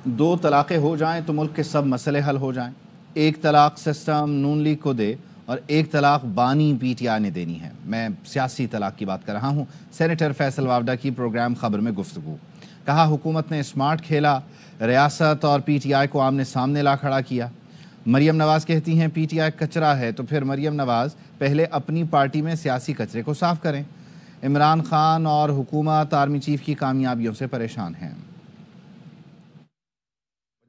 دو طلاقیں ہو جائیں تو ملک کے سب مسئلے حل ہو جائیں. ایک طلاق سسٹم نون لیگ کو دے اور ایک طلاق بانی پی ٹی آئی نے دینی ہے. میں سیاسی طلاق کی بات کر رہا ہوں. سینیٹر فیصل وافدہ کی پروگرام خبر میں گفتگو. کہا حکومت نے اسمارٹ کھیلا, ریاست اور پی ٹی آئی کو آمنے سامنے لا کھڑا کیا. مریم نواز کہتی ہیں پی ٹی آئی کچرا ہے, تو پھر مریم نواز پہلے اپنی پارٹی میں سیاسی کچرے کو صاف کریں. عمران خان اور حکومت آرمی چیف کی کامیابیوں سے پریشان ہیں.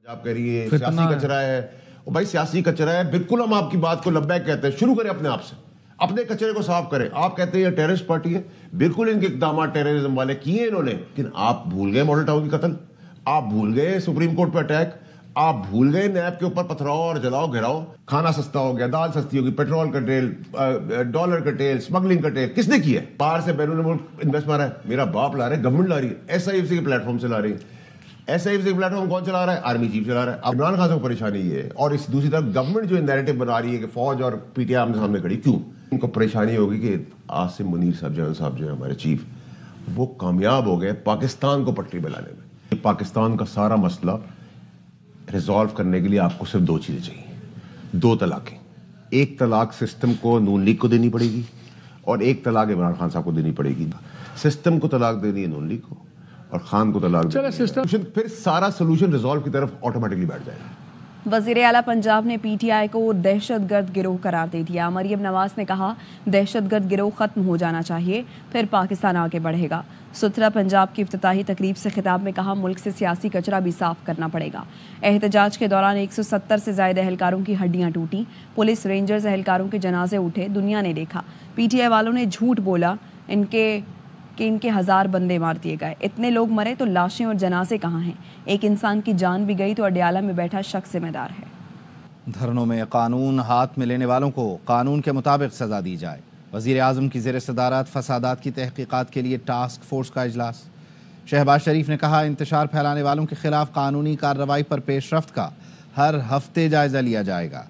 آپ کہہ رہی ہے سیاسی کچرا ہے. بھائی سیاسی کچرا ہے, بالکل ہم آپ کی بات کو لبیک کہتے ہیں. شروع کریں اپنے آپ سے, اپنے کچرے کو صاف کریں. آپ کہتے ہیں یہ ٹیررسٹ پارٹی ہے, بالکل ان کے اقدامات ٹیررزم والے کیے انہوں نے, لیکن آپ بھول گئے ماڈل ٹاؤن کی قتل, آپ بھول گئے سپریم کورٹ پہ اٹیک, آپ بھول گئے نیب کے اوپر پتھراؤ اور جلاؤ گھراؤ. کھانا سستا ہو گیا, دال سستی ہوگی, پیٹرول کا ٹیل, ڈالر کا ٹیل, سمگلنگ کا ٹیل کس نے کیا ہے؟ باہر سے بیرون ملک انویسٹ مارا ہے, میرا باپ لا رہا ہے, گورنمنٹ لا رہی ہے, ایس آئی ایف سی کے پلیٹ فارم سے لا رہی ہے. S I F C platform کون چلا رہا ہے؟ آرمی چیف چلا رہا ہے. اب عمران خان سے پریشانی یہ ہے, اور اس دوسری طرف گورنمنٹ جو نیریٹو بنا رہی ہے کہ فوج اور پی ٹی آئی آمنے سامنے کھڑی, کیوں ان کو پریشانی ہوگی کہ عاصم منیر صاحب جو ہے ہمارے چیف, وہ کامیاب ہو گئے پاکستان کو پٹری پہ لانے میں. پاکستان کا سارا مسئلہ ریزالو کرنے کے لیے آپ کو صرف دو چیزیں چاہیے, دو طلاقیں. ایک طلاق سسٹم کو نون لیگ کو دینی پڑے گی, اور ایک طلاق عمران خان صاحب کو دینی پڑے گی. سسٹم کو طلاق دینی ہے نون لیگ کو, اور خان کو طلاق دینی, پھر سارا سولوشن ریزالو کی طرف آٹومیٹکلی بیٹھ جائے گا. وزیر اعلیٰ پنجاب نے پی ٹی آئی کو دہشت گرد گروہ قرار دے دیا. مریم نواز نے کہا دہشت گرد گروہ ختم ہو جانا چاہیے, پھر پاکستان آگے بڑھے گا. سترہ پنجاب کی افتتاحی تقریب سے خطاب میں کہا ملک سے سیاسی کچرا بھی صاف کرنا پڑے گا. احتجاج کے دوران 170 سے زائد اہلکاروں کی ہڈیاں ٹوٹیں, پولیس رینجرز اہلکاروں کے جنازے اٹھے, دنیا نے دیکھا. پی ٹی آئی والوں نے جھوٹ بولا ان کے 1000 بندے مار دیے گئے. اتنے لوگ مرے تو لاشیں اور جنازے کہاں ہیں؟ ایک انسان کی جان بھی گئی تو اڈیالہ میں بیٹھا شخص ذمہ دار ہے. دھرنوں میں قانون ہاتھ میں لینے والوں کو قانون کے مطابق سزا دی جائے. وزیر اعظم کی زیر صدارت فسادات کی تحقیقات کے لیے ٹاسک فورس کا اجلاس. شہباز شریف نے کہا انتشار پھیلانے والوں کے خلاف قانونی کارروائی پر پیش رفت کا ہر ہفتے جائزہ لیا جائے گا.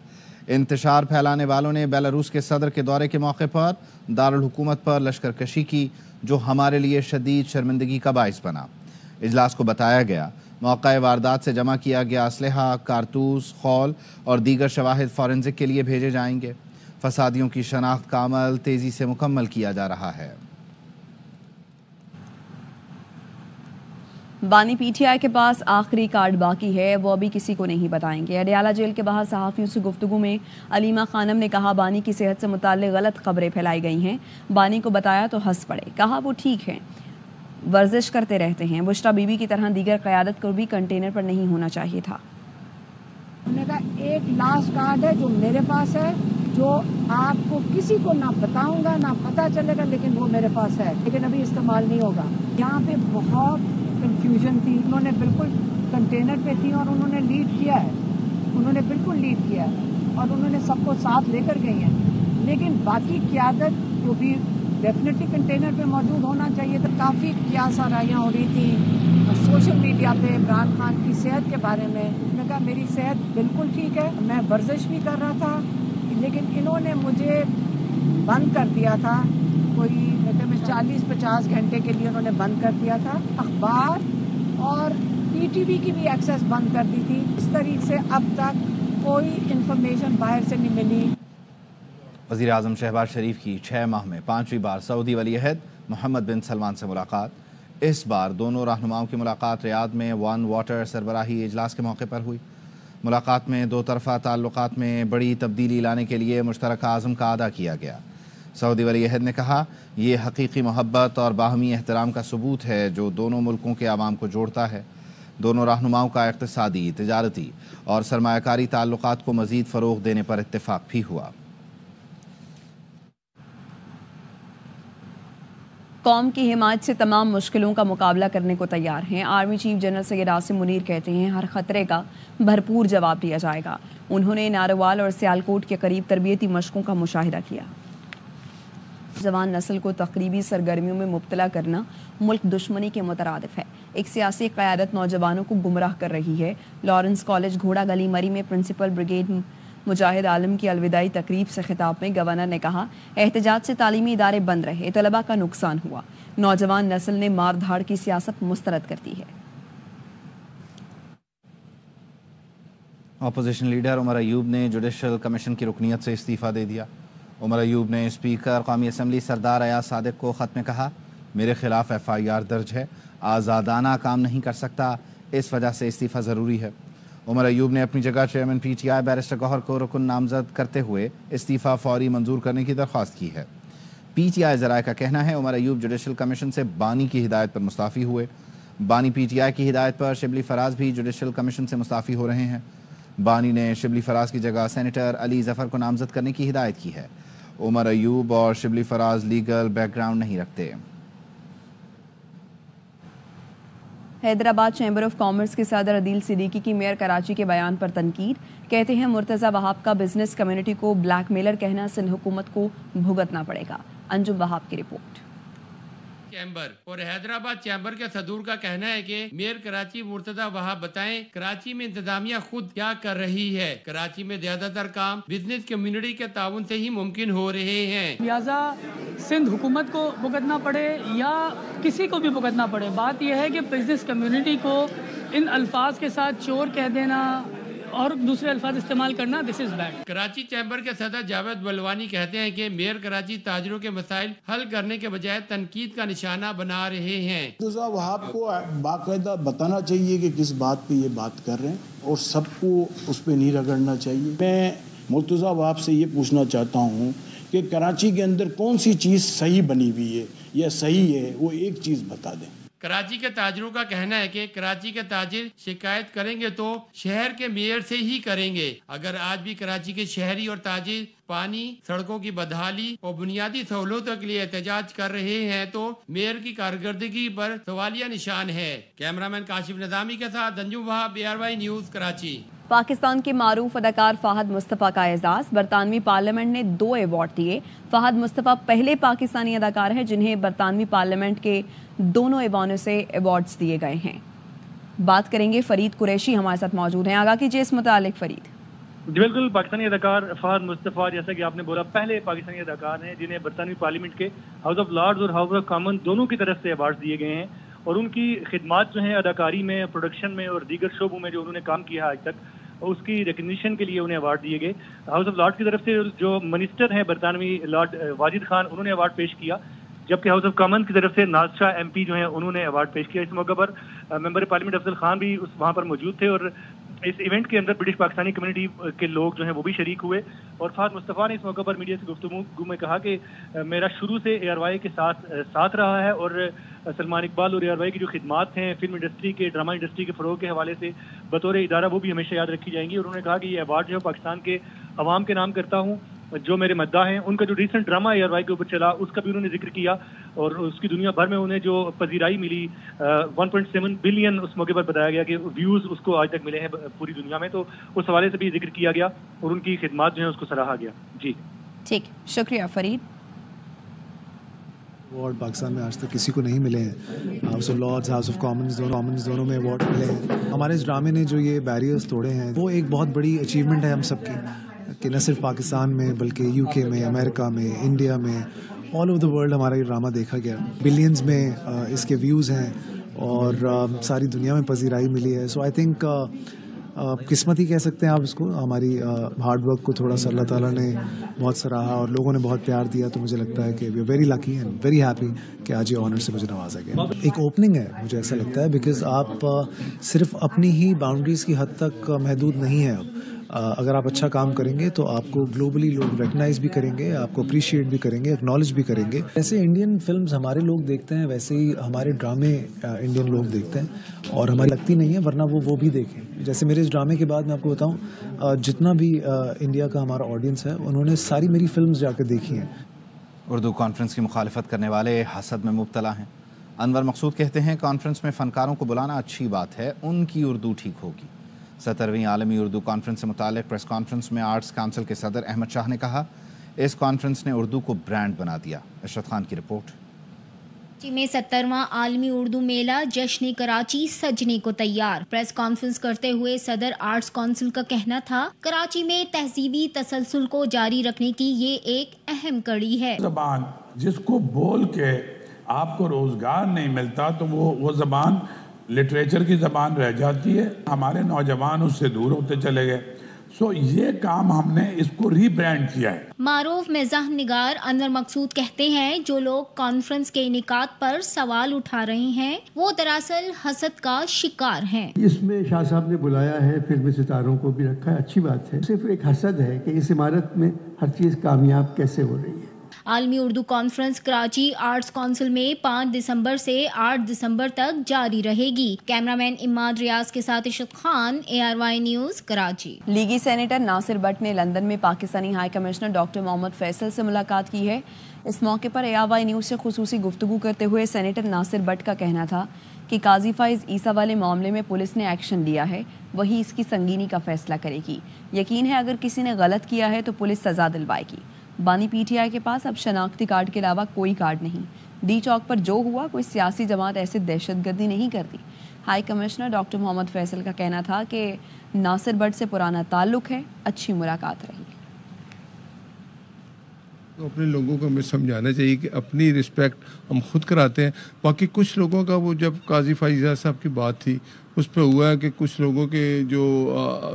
انتشار پھیلانے والوں نے بیلاروس کے صدر کے دورے کے موقع پر دارالحکومت پر لشکر کشی کی, جو ہمارے لیے شدید شرمندگی کا باعث بنا. اجلاس کو بتایا گیا موقع واردات سے جمع کیا گیا اسلحہ, کارتوس, خول اور دیگر شواہد فورنزک کے لیے بھیجے جائیں گے. فسادیوں کی شناخت کا عمل تیزی سے مکمل کیا جا رہا ہے. بانی پی ٹی آئی کے پاس آخری کارڈ باقی ہے, وہ ابھی کسی کو نہیں بتائیں گے. اڈیالہ جیل کے باہر صحافیوں سے گفتگو میں علیمہ خانم نے کہا بانی کی صحت سے متعلق غلط خبریں پھیلائی گئی ہیں. بانی کو بتایا تو ہنس پڑے, کہا وہ ٹھیک ہیں, ورزش کرتے رہتے ہیں. بشرا بی بی کی طرح دیگر قیادت کو بھی کنٹینر پر نہیں ہونا چاہیے تھا. ہم نے کہا ایک لاسٹ کارڈ ہے جو میرے پاس ہے, جو آپ کو کسی کو نہ بتاؤں گا نہ پتہ چلے گا, لیکن وہ میرے پاس ہے, لیکن ابھی استعمال نہیں ہوگا. یہاں پہ بہت کنفیوژن تھی, انہوں نے بالکل کنٹینر پہ تھی اور انہوں نے لیڈ کیا ہے, انہوں نے بالکل لیڈ کیا ہے اور انہوں نے سب کو ساتھ لے کر گئی ہیں. لیکن باقی قیادت جو بھی ڈیفینیٹلی کنٹینر پہ موجود ہونا چاہیے تھا. کافی قیاسارائیاں ہو رہی تھیں سوشل میڈیا پہ عمران خان کی صحت کے بارے میں. میں نے کہا میری صحت بالکل ٹھیک ہے, میں ورزش بھی کر رہا تھا, لیکن انہوں نے مجھے بند کر دیا تھا. کوئی 40-50 گھنٹے کے لیے انہوں نے بند کر دیا تھا. اخبار اور پی ٹی وی کی بھی ایکسیس بند کر دی تھی. اس طریقے سے اب تک کوئی انفارمیشن باہر سے نہیں ملی. وزیر اعظم شہباز شریف کی 6 ماہ میں 5ویں بار سعودی ولی عہد محمد بن سلمان سے ملاقات. اس بار دونوں رہنماؤں کی ملاقات ریاض میں ون واٹر سربراہی اجلاس کے موقع پر ہوئی. ملاقات میں دو طرفہ تعلقات میں بڑی تبدیلی لانے کے لیے مشترکہ عزم کا اعادہ کیا گیا. سعودی ولی عہد نے کہا یہ حقیقی محبت اور باہمی احترام کا ثبوت ہے جو دونوں ملکوں کے عوام کو جوڑتا ہے. دونوں رہنماؤں کا اقتصادی, تجارتی اور سرمایہ کاری تعلقات کو مزید فروغ دینے پر اتفاق بھی ہوا. قوم کی حمایت سے تمام مشکلوں کا مقابلہ کرنے کو تیار ہیں. Army chief general Syed Asim Munir کہتے ہیں ہر خطرے کا بھرپور جواب دیا جائے گا. انہوں نے ناروال اور سیالکوٹ کے قریب تربیتی مشقوں کا مشاہدہ کیا. جوان نسل کو تقریبی سرگرمیوں میں مبتلا کرنا ملک دشمنی کے مترادف ہے. ایک سیاسی قیادت نوجوانوں کو گمراہ کر رہی ہے. لارنس کالج گھوڑا گلی مری میں پرنسپل بریگیڈ مجاہد عالم کی الوداعی تقریب سے خطاب میں گورنر نے کہا احتجاج سے تعلیمی ادارے بند رہے, طلباء کا نقصان ہوا. نوجوان نسل نے مار دھاڑ کی سیاست مسترد کر دی ہے. اپوزیشن لیڈر عمر ایوب نے جوڈیشل کمیشن کی رکنیت سے استعفیٰ دے دیا۔ عمر ایوب نے اسپیکر قومی اسمبلی سردار ایاز صادق کو خط میں کہا، میرے خلاف FIR درج ہے، آزادانہ کام نہیں کر سکتا، اس وجہ سے استعفیٰ ضروری ہے۔ عمر ایوب نے اپنی جگہ چیئرمین PTI بیرسٹر گوہر کو رکن نامزد کرتے ہوئے استعفیٰ فوری منظور کرنے کی درخواست کی ہے۔ PTI ذرائع کا کہنا ہے عمر ایوب جوڈیشل کمیشن سے بانی کی ہدایت پر مستعفی ہوئے۔ بانی PTI کی ہدایت پر شبلی فراز بھی جوڈیشل کمیشن سے مستعفی ہو رہے ہیں۔ بانی نے شبلی فراز کی جگہ سینیٹر علی ظفر کو نامزد کرنے کی ہدایت کی ہے۔ عمر ایوب اور Shibli Faraz legal back ground نہیں رکھتے۔ حیدرآباد چیمبر آف کامرس کے صدر عدیل صدیقی کی میئر کراچی کے بیان پر تنقید، کہتے ہیں مرتضی وہاب کا بزنس کمیونٹی کو بلیک میلر کہنا سندھ حکومت کو بھگتنا پڑے گا۔ انجم وہاب کی رپورٹ۔ چیمبر اور حیدرآباد چیمبر کے صدور کا کہنا ہے کہ میئر کراچی مرتضی وہاب بتائیں کراچی میں انتظامیہ خود کیا کر رہی ہے۔ کراچی میں زیادہ تر کام بزنس کمیونٹی کے تعاون سے ہی ممکن ہو رہے ہیں۔ لہٰذا سندھ حکومت کو بھگتنا پڑے یا کسی کو بھی بھگتنا پڑے، بات یہ ہے کہ بزنس کمیونٹی کو ان الفاظ کے ساتھ چور کہہ دینا اور دوسرے الفاظ استعمال کرنا دس از بیڈ۔ کراچی چیمبر کے صدر جاوید بلوانی کہتے ہیں کہ میئر کراچی تاجروں کے مسائل حل کرنے کے بجائے تنقید کا نشانہ بنا رہے ہیں۔ مرتضی وہاب کو باقاعدہ بتانا چاہیے کہ کس بات پہ یہ بات کر رہے ہیں اور سب کو اس پہ نہیں رگڑنا چاہیے۔ میں مرتضی وہاب سے یہ پوچھنا چاہتا ہوں کہ کراچی کے اندر کون سی چیز صحیح بنی ہوئی ہے یا صحیح ہے، وہ ایک چیز بتا دیں۔ کراچی کے تاجروں کا کہنا ہے کہ کراچی کے تاجر شکایت کریں گے تو شہر کے میئر سے ہی کریں گے۔ اگر آج بھی کراچی کے شہری اور تاجر پانی، سڑکوں کی بدحالی اور بنیادی سہولتوں کے لیے احتجاج کر رہے ہیں تو میئر کی کارکردگی پر سوالیہ نشان ہے۔ کیمرامین کاشف نظامی کے ساتھ انجم وہاب، ARY نیوز کراچی۔ پاکستان کے معروف اداکار فہد مصطفیٰ کا اعزاز، برطانوی پارلیمنٹ نے 2 ایوارڈ دیے۔ فہد مصطفیٰ پہلے پاکستانی اداکار ہیں جنہیں برطانوی پارلیمنٹ کے دونوں ایوانوں سے ایوارڈز دیے گئے ہیں۔ بات کریں گے، فرید قریشی ہمارے ساتھ موجود ہیں، آگاہ کیجیے اس متعلق فرید۔ جی بالکل، پاکستانی اداکار فہد مصطفیٰ جیسا کہ آپ نے بولا پہلے پاکستانی اداکار ہیں جنہیں برطانوی پارلیمنٹ کے ہاؤس آف لارڈز اور ہاؤس آف کامن دونوں کی طرف سے ایوارڈ دیے گئے ہیں، اور ان کی خدمات جو ہیں اداکاری میں، پروڈکشن میں اور دیگر شعبوں میں جو انہوں نے کام کیا ہے آج تک، اس کی ریکگنیشن کے لیے انہیں ایوارڈ دیے گئے۔ ہاؤس آف لارڈز کی طرف سے جو منسٹر ہیں برطانوی لارڈ واجد خان، انہوں نے ایوارڈ پیش کیا، جبکہ ہاؤس آف کامن کی طرف سے ناز شاہ MP جو ہیں انہوں نے ایوارڈ پیش کیا۔ اس موقع پر ممبر پارلیمنٹ افضل خان بھی وہاں پر موجود تھے، اور اس ایونٹ کے اندر برٹش پاکستانی کمیونٹی کے لوگ جو ہیں وہ بھی شریک ہوئے۔ اور فہد مصطفیٰ نے اس موقع پر میڈیا سے گفتگو میں کہا کہ میرا شروع سے ARY کے ساتھ رہا ہے، اور سلمان اقبال اور ARY کی جو خدمات ہیں فلم انڈسٹری کے، ڈرامہ انڈسٹری کے فروغ کے حوالے سے بطور ادارہ وہ بھی ہمیشہ یاد رکھی جائیں گی۔ اور انہوں نے کہا کہ یہ ایوارڈ جو ہے پاکستان کے عوام کے نام کرتا ہوں، جو میرے مداح ہیں۔ ان کا جو ریسنٹ ڈرامہ ARY کے اوپر چلا اس کا بھی انہوں نے ذکر کیا، اور اس کی دنیا بھر میں انہیں جو پذیرائی ملی 1.7 بلین اس موقع پر بتایا گیا کہ ویوز اس کو آج تک ملے ہیں پوری دنیا میں، تو اس حوالے سے بھی ذکر کیا گیا اور ان کی خدمات جو ہیں اس کو سراہا گیا۔ جی ٹھیک، شکریہ فرید۔ ایوارڈ پاکستان میں آج تک کسی کو نہیں ملے ہیں، house of Lords, house of Commons دونوں میں ایوارڈ ملے ہیں۔ ہمارے اس ڈرامے نے جو یہ بیریئرز توڑے ہیں وہ ایک بہت بڑی اچیومنٹ ہے ہم سب کی، کہ نہ صرف پاکستان میں بلکہ UK میں، امریکہ میں، انڈیا میں، آل اوور دا ورلڈ ہمارا یہ ڈرامہ دیکھا گیا۔ بلینز میں اس کے ویوز ہیں اور ساری دنیا میں پذیرائی ملی ہے۔ سو آئی تھنک قسمت ہی کہہ سکتے ہیں آپ اس کو، ہماری ہارڈ ورک کو تھوڑا سا اللہ تعالیٰ نے بہت سراہا اور لوگوں نے بہت پیار دیا، تو مجھے لگتا ہے کہ we are very lucky and very happy کہ آج یہ آنر سے مجھے نوازا گیا۔ ایک اوپننگ ہے مجھے ایسا لگتا ہے، بیکاز آپ صرف اپنی ہی باؤنڈریز کی حد تک محدود نہیں ہیں اب۔ اگر آپ اچھا کام کریں گے تو آپ کو گلوبلی لوگ ریکگنائز بھی کریں گے، آپ کو اپریشیٹ بھی کریں گے، ایکنالج بھی کریں گے۔ جیسے انڈین فلمز ہمارے لوگ دیکھتے ہیں ویسے ہی ہمارے ڈرامے انڈین لوگ دیکھتے ہیں، اور ہماری لگتی نہیں ہے، ورنہ وہ بھی دیکھیں۔ جیسے میرے اس ڈرامے کے بعد میں آپ کو بتاؤں، جتنا بھی انڈیا کا ہمارا آڈینس ہے انہوں نے ساری میری فلمز جا کے دیکھی ہیں۔ اردو کانفرنس کی مخالفت کرنے والے حسد میں مبتلا ہیں۔ انور مقصود کہتے ہیں کانفرنس میں فنکاروں کو بلانا اچھی بات ہے، ان کی اردو ٹھیک ہوگی۔ 17ویں عالمی اردو کانفرنس سے متعلق پریس کانفرنس میں آرٹس کونسل کے صدر احمد شاہ نے کہا، اس کانفرنس نے اردو کو برانڈ بنا دیا۔ اشرت خان کی رپورٹ۔ کراچی میں 17واں عالمی اردو میلہ جشن کراچی سجنے کو تیار۔ پریس کانفرنس کرتے ہوئے صدر آرٹس کونسل کا کہنا تھا، کراچی میں تہذیبی تسلسل کو جاری رکھنے کی یہ ایک اہم کڑی ہے۔ زبان جس کو بول کے آپ کو روزگار نہیں ملتا، تو وہ زبان لٹریچر کی زبان رہ جاتی ہے، ہمارے نوجوان اس سے دور ہوتے چلے گئے. سو یہ کام ہم نے اس کو ری برانڈ کیا ہے. معروف مزاح نگار انور مقصود کہتے ہیں جو لوگ کانفرنس کے انعقاد پر سوال اٹھا رہے ہیں وہ دراصل حسد کا شکار ہیں. اس میں شاہ صاحب نے بلایا ہے، فلم ستاروں کو بھی رکھا ہے، اچھی بات ہے. صرف ایک حسد ہے کہ اس عمارت میں ہر چیز کامیاب کیسے ہو رہی ہے. عالمی Urdu conference Karachi arts council میں 5 دسمبر سے 8 دسمبر تک جاری رہے گی. کیمرامین اماد ریاض کے ساتھ اشرت خان، ARY نیوز کراچی. لیگی سینیٹر ناصر بٹ نے لندن میں Pakistani high commissioner doctor Muhammad Faisal سے ملاقات کی ہے. اس موقع پر ARY نیوز سے خصوصی گفتگو کرتے ہوئے سینیٹر ناصر بٹ کا کہنا تھا کہ قاضی فائز عیسیٰ والے معاملے میں پولیس نے ایکشن لیا ہے، وہی اس کی سنگینی کا فیصلہ کرے گی. یقین ہے اگر کسی نے غلط کیا ہے تو پولیس سزا دلوائے گی. بانی PTI کے پاس اب شناختی کارڈ کے علاوہ کوئی کارڈ نہیں. ڈی چوک پر جو ہوا کوئی سیاسی جماعت ایسے دہشت گردی نہیں کرتی. High commissioner doctor Muhammad Faisal کا کہنا تھا کہ ناصر بٹ سے پرانا تعلق ہے، اچھی ملاقات رہی. اپنے لوگوں کو ہمیں سمجھانا چاہیے کہ اپنی رسپیکٹ ہم خود کراتے ہیں. باقی کچھ لوگوں کا وہ جب قاضی فائزہ صاحب کی بات تھی اس پہ ہوا ہے کہ کچھ لوگوں کے جو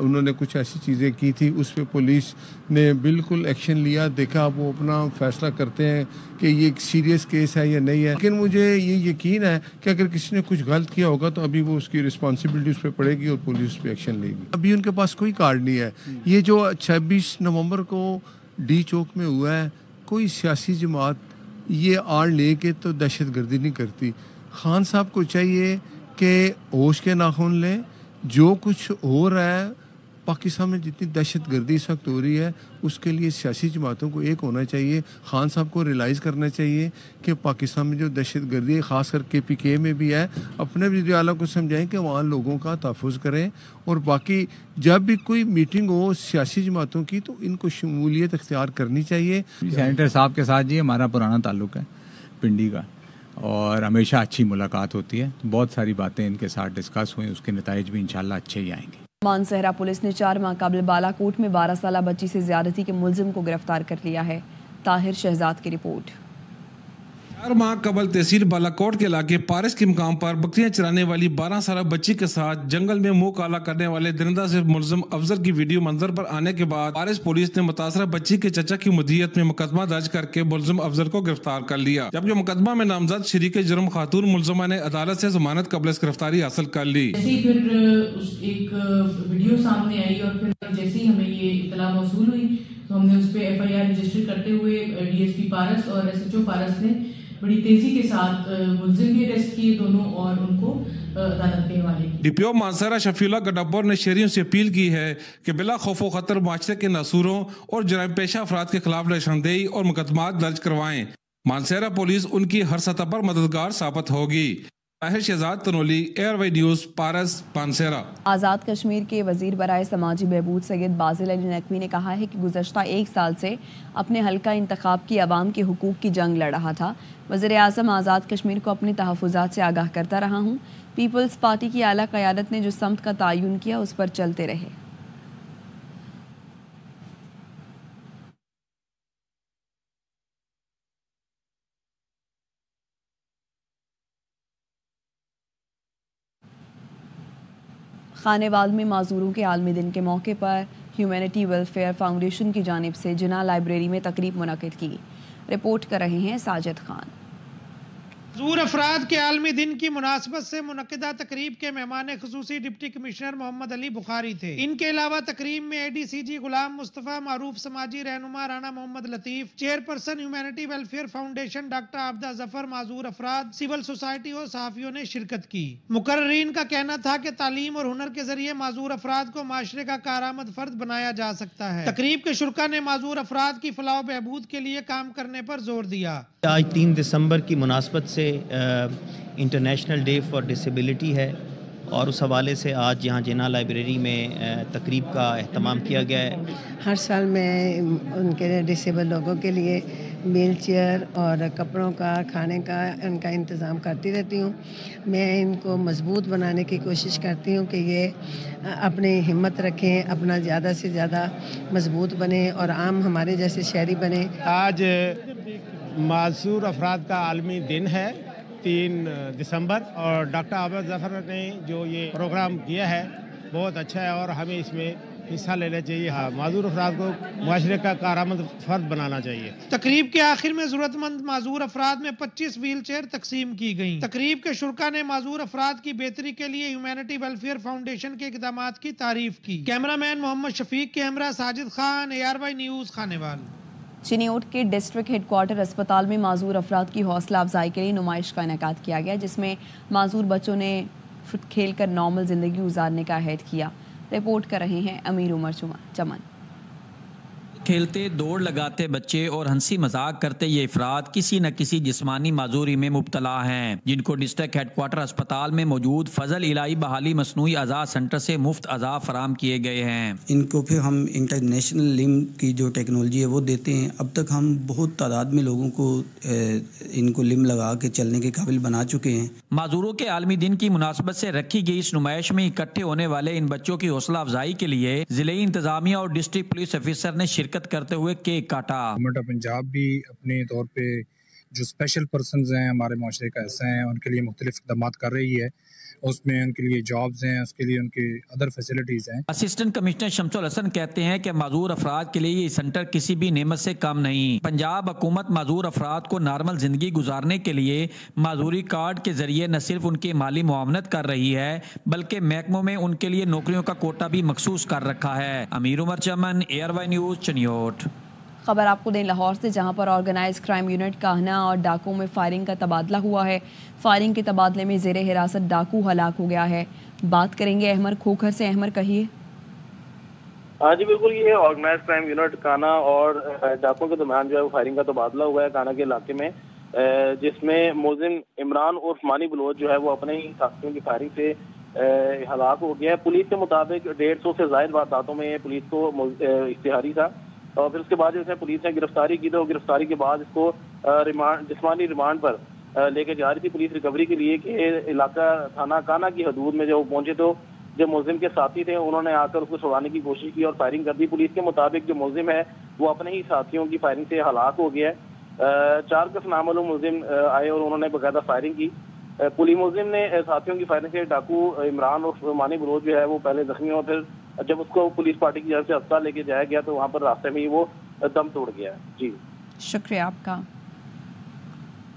انہوں نے کچھ ایسی چیزیں کی تھی اس پہ پولیس نے بالکل ایکشن لیا. دیکھا وہ اپنا فیصلہ کرتے ہیں کہ یہ ایک سیریس کیس ہے یا نہیں ہے. لیکن مجھے یہ یقین ہے کہ اگر کسی نے کچھ غلط کیا ہوگا تو ابھی وہ اس کی رسپانسبلٹی اس پہ پڑے گی اور پولیس پہ ایکشن لے گی. ابھی ان کے پاس کوئی کارڈ نہیں ہے. یہ جو 26 نومبر کو ڈی چوک میں ہوا ہے، کوئی سیاسی جماعت یہ آڑ لے کے تو دہشت گردی نہیں کرتی. خان صاحب کو چاہیے کہ ہوش کے ناخن لیں. جو کچھ ہو رہا ہے پاکستان میں، جتنی دہشت گردی اس وقت ہو رہی ہے، اس کے لیے سیاسی جماعتوں کو ایک ہونا چاہیے. خان صاحب کو ریلائز کرنا چاہیے کہ پاکستان میں جو دہشت گردی ہے، خاص کر KPK میں بھی ہے، اپنے وزیر اعلیٰ کو سمجھائیں کہ وہاں لوگوں کا تحفظ کریں. اور باقی جب بھی کوئی میٹنگ ہو سیاسی جماعتوں کی تو ان کو شمولیت اختیار کرنی چاہیے. سینیٹر صاحب کے ساتھ جی ہمارا پرانا تعلق ہے پنڈی کا، اور ہمیشہ اچھی ملاقات ہوتی ہے. بہت ساری باتیں ان کے ساتھ ڈسکس ہوئیں، اس کے نتائج بھی انشاءاللہ اچھے ہی آئیں گے. مانسہرہ پولیس نے 4 ماہ قبل بالا کوٹ میں 12 سالہ بچی سے زیادتی کے ملزم کو گرفتار کر لیا ہے. طاہر شہزاد کی رپورٹ. 4 ماہ قبل تحصیل بالاکوٹ کے علاقے پارس کے مقام پر بکریاں چرانے والی 12 سالہ بچی کے ساتھ جنگل میں منہ کالا کرنے والے درندہ سے ملزم افضل کی ویڈیو منظر پر آنے کے بعد پارس پولیس نے متاثرہ بچی کے چچا کی مدیت میں مقدمہ درج کر کے ملزم افضل کو گرفتار کر لیا، جبکہ مقدمہ میں نامزد شریک جرم خاتون ملزمہ نے عدالت سے ضمانت قبل گرفتاری حاصل کر لی. پھر ایک ویڈیو سامنے آئی اور پھر جیسے ہی ہمیں یہ اطلاع موصول ہوئی تو ہم نے اس پہ FIR رجسٹر کرتے ہوئے DSP پارس اور SHO پارس نے بڑی تیزی کے ساتھ ملزم بھی اریسٹ کیے دونوں اور ان کو عدالت کے حوالے کی. DPO مانسہرہ شفیع اللہ گڈاپور نے شہریوں سے اپیل کی ہے کہ بلا خوف و خطر معاشرے کے ناصوروں اور جرائم پیشہ افراد کے خلاف نشاندہی اور مقدمات درج کروائیں. مانسہرہ پولیس ان کی ہر سطح پر مددگار ثابت ہوگی. طاہر شہزاد تنولی، ARY نیوز، پارس، مانسہرہ. آزاد کشمیر کے وزیر برائے سماجی بہبود سید بازل علی نقوی نے کہا ہے کہ گزشتہ 1 سال سے اپنے حلقہ انتخاب کی عوام کے حقوق کی جنگ لڑ رہا تھا. وزیر اعظم آزاد کشمیر کو اپنے تحفظات سے آگاہ کرتا رہا ہوں. پیپلز پارٹی کی اعلیٰ قیادت نے جو سمت کا تعین کیا اس پر چلتے رہے. خانے وال میں معذوروں کے عالمی دن کے موقع پر ہیومینٹی ویلفیئر فاؤنڈیشن کی جانب سے جناح لائبریری میں تقریب منعقد کی. رپورٹ کر رہے ہیں ساجد خان. معذور افراد کے عالمی دن کی مناسبت سے منعقدہ تقریب کے مہمان خصوصی ڈپٹی کمشنر محمد علی بخاری تھے. ان کے علاوہ تقریب میں ADCG غلام مصطفیٰ، معروف سماجی رہنما Rana Muhammad Latif, chairperson humanity welfare foundation doctor Abida Zafar, معذور افراد، سول سوسائٹی اور صحافیوں نے شرکت کی. مقررین کا کہنا تھا کہ تعلیم اور ہنر کے ذریعے معذور افراد کو معاشرے کا کارآمد فرد بنایا جا سکتا ہے. تقریب کے شرکا نے معذور افراد کی فلاح و بہبود کے لیے کام کرنے پر زور دیا. آج 3 دسمبر کی مناسبت سے انٹرنیشنل ڈے فار ڈسیبلٹی ہے اور اس حوالے سے آج یہاں جناح لائبریری میں تقریب کا اہتمام کیا گیا ہے. ہر سال میں ان کے ڈسیبل لوگوں کے لیے ویل چیئر اور کپڑوں کا، کھانے کا ان کا انتظام کرتی رہتی ہوں. میں ان کو مضبوط بنانے کی کوشش کرتی ہوں کہ یہ اپنی ہمت رکھیں، اپنا زیادہ سے زیادہ مضبوط بنیں اور عام ہمارے جیسے شہری بنیں. آج معذور افراد کا عالمی دن ہے 3 دسمبر، اور ڈاکٹر عابد ظفر نے جو یہ پروگرام کیا ہے بہت اچھا ہے اور ہمیں اس میں حصہ لینا چاہیے. معذور افراد کو معاشرے کا کارآمد فرد بنانا چاہیے. تقریب کے آخر میں ضرورت مند معذور افراد میں 25 ویل چیئر تقسیم کی گئیں. تقریب کے شرکا نے معذور افراد کی بہتری کے لیے ہیومینٹی ویلفیئر فاؤنڈیشن کے اقدامات کی تعریف کی. کیمرہ مین محمد شفیق کے ہمراہ ساجد خان، ARY نیوز، خانیوال. چنیوٹ کے ڈسٹرکٹ ہیڈ کوارٹر اسپتال میں معذور افراد کی حوصلہ افزائی کے لیے نمائش کا انعقاد کیا گیا، جس میں معذور بچوں نے کھیل کر نارمل زندگی گزارنے کا عہد کیا. رپورٹ کر رہے ہیں امیر عمر چمن. کھیلتے، دوڑ لگاتے بچے اور ہنسی مذاق کرتے یہ افراد کسی نہ کسی جسمانی معذوری میں مبتلا ہیں، جن کو ڈسٹرکٹ ہیڈ کوارٹر اسپتال میں موجود فضل الہی بحالی مصنوعی اعضاء سینٹر سے مفت اعضاء فراہم کیے گئے ہیں. ان کو پھر ہم انٹرنیشنل لم کی جو ٹیکنالوجی ہے وہ دیتے ہیں. اب تک ہم بہت تعداد میں لوگوں کو ان کو لم لگا کے چلنے کے قابل بنا چکے ہیں. معذوروں کے عالمی دن کی مناسبت سے رکھی گئی اس نمائش میں اکٹھے ہونے والے ان بچوں کی حوصلہ افزائی کے لیے ضلعی انتظامیہ اور ڈسٹرکٹ پولیس آفیسر نے شرکت کرتے ہوئے کیک کاٹا. گورنمنٹ آف پنجاب بھی اپنے طور پہ جو اسپیشل پرسنز ہیں ہمارے معاشرے کا حصہ ہیں ان کے لیے مختلف اقدامات کر رہی ہے. اس میں ان کے لیے جابز ہیں، اس کے لیے ان کے ادر فیسلٹیز ہیں. اسسٹنٹ کمشنر شمس الحسن کہتے ہیں کہ معذور افراد کے لیے یہ سینٹر کسی بھی نعمت سے کم نہیں. پنجاب حکومت معذور افراد کو نارمل زندگی گزارنے کے لیے معذوری کارڈ کے ذریعے نہ صرف ان کی مالی معاونت کر رہی ہے بلکہ محکموں میں ان کے لیے نوکریوں کا کوٹا بھی مخصوص کر رکھا ہے. امیر عمر چمن، ARY نیوز، چنیوٹ. خبر آپ کو دیں لاہور سے، جہاں پر آرگنائز کرائم یونٹ کاہنا اور ڈاکوں میں فائرنگ کا تبادلہ ہوا ہے. فائرنگ کے تبادلے میں زیر حراست ڈاکو ہلاک ہو گیا ہے. بات کریں گے احمد کھوکھر سے. احمد کہیے. ہاں جی بالکل، یہ آرگنائز کرائم یونٹ کانا اور ڈاکوں کے درمیان جو ہے وہ فائرنگ کا تبادلہ ہوا ہے کانا کے علاقے میں، جس میں ملزم عمران عرف مانی بلوچ جو ہے وہ اپنے ہی ساتھیوں کی فائرنگ سے ہلاک ہو گیا ہے. پولیس کے مطابق 150 سے زائد وارداتوں میں پولیس کو اشتہاری تھا، اور پھر اس کے بعد جو ہے پولیس نے گرفتاری کی. تو گرفتاری کے بعد اس کو جسمانی ریمانڈ پر لے کے جا رہی تھی پولیس ریکوری کے لیے کہ علاقہ تھانہ کانا کی حدود میں جو پہنچے تو جو ملزم کے ساتھی تھے انہوں نے آ کر اس کو چھڑانے کی کوشش کی اور فائرنگ کر دی. پولیس کے مطابق جو ملزم ہے وہ اپنے ہی ساتھیوں کی فائرنگ سے ہلاک ہو گیا ہے. 4 کس نامعلوم ملزم آئے اور انہوں نے باقاعدہ فائرنگ کی. پولیس ملزم نے ساتھیوں کی فائرنگ سے ڈاکو عمران اور مانی بلوچ جو ہے وہ پہلے زخمی ہو، پھر جب اس کو پولیس پارٹی کی جانب سے اسپتال لے کے جایا گیا تو وہاں پر راستے میں ہی وہ دم توڑ گیا. جی شکریہ آپ کا.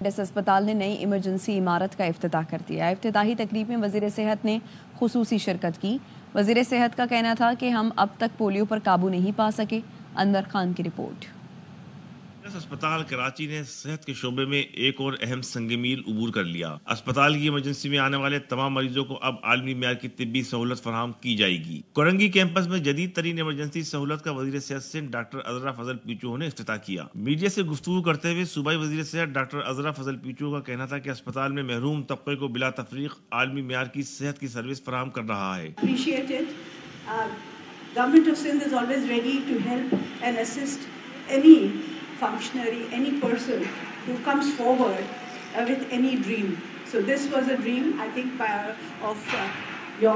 ڈس اسپتال نے نئی ایمرجنسی عمارت کا افتتاح کر دیا. افتتاحی تقریب میں وزیر صحت نے خصوصی شرکت کی. وزیر صحت کا کہنا تھا کہ ہم اب تک پولیو پر قابو نہیں پا سکے. انور خان کی رپورٹ. اسپتال کراچی نے صحت کے شعبے میں ایک اور اہم سنگ میل عبور کر لیا. اسپتال کی ایمرجنسی میں آنے والے تمام مریضوں کو اب عالمی معیار کی طبی سہولت فراہم کی جائے گی. کورنگی کیمپس میں جدید ترین ایمرجنسی سہولت کا وزیر صحت سے ڈاکٹر عذرا فضل پیچو نے افتتاح کیا. میڈیا سے گفتگو کرتے ہوئے صوبائی وزیر صحت ڈاکٹر عذرا فضل پیچو کا کہنا تھا کہ اسپتال میں محروم طبقے کو بلا تفریق عالمی معیار کی صحت کی سروس فراہم کر رہا ہے. Government of Sindh is always ready to help and assist any functionary, any person who comes forward with any dream. So this was a dream, I think, of your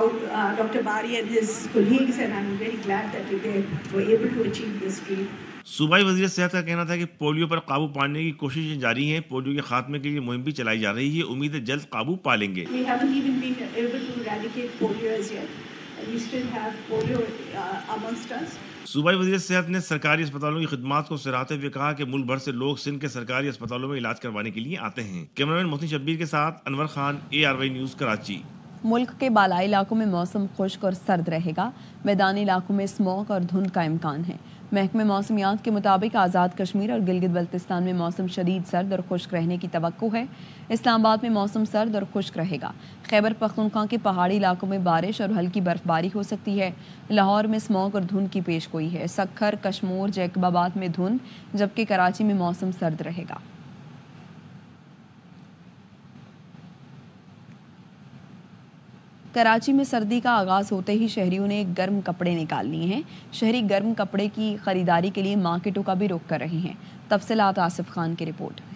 Dr. Bari and his colleagues, and I'm very glad that they were able to achieve this dream. صوبائی وزیر صحت کا کہنا تھا کہ polio پر قابو پانے کی کوششیں جاری ہیں. پولیو کے خاتمے کے لیے مہم بھی چلائی جا رہی ہے. امید ہے جلد قابو پا لیں گے. We haven't even been able to eradicate polio as yet. We still have polio amongst us. صوبائی وزیر صحت نے سرکاری اسپتالوں کی خدمات کو سراہتے ہوئے کہا کہ ملک بھر سے لوگ سندھ کے سرکاری اسپتالوں میں علاج کروانے کے لیے آتے ہیں. کیمرامین محسن شبیر کے ساتھ انور خان، ARY نیوز، کراچی. ملک کے بالائی علاقوں میں موسم خشک اور سرد رہے گا. میدانی علاقوں میں اسموگ اور دھند کا امکان ہے. محکمہ موسمیات کے مطابق آزاد کشمیر اور گلگت بلتستان میں موسم شدید سرد اور خشک رہنے کی توقع ہے. اسلام آباد میں موسم سرد اور خشک رہے گا. خیبر پختونخوا کے پہاڑی علاقوں میں بارش اور ہلکی برف باری ہو سکتی ہے. لاہور میں اسموگ اور دھند کی پیش گوئی ہے. سکھر، کشمور، جیکب آباد میں دھند، جبکہ کراچی میں موسم سرد رہے گا. کراچی میں سردی کا آغاز ہوتے ہی شہریوں نے گرم کپڑے نکال لیے ہیں. شہری گرم کپڑے کی خریداری کے لیے مارکیٹوں کا بھی رخ کر رہے ہیں. تفصیلات آصف خان کی رپورٹ میں.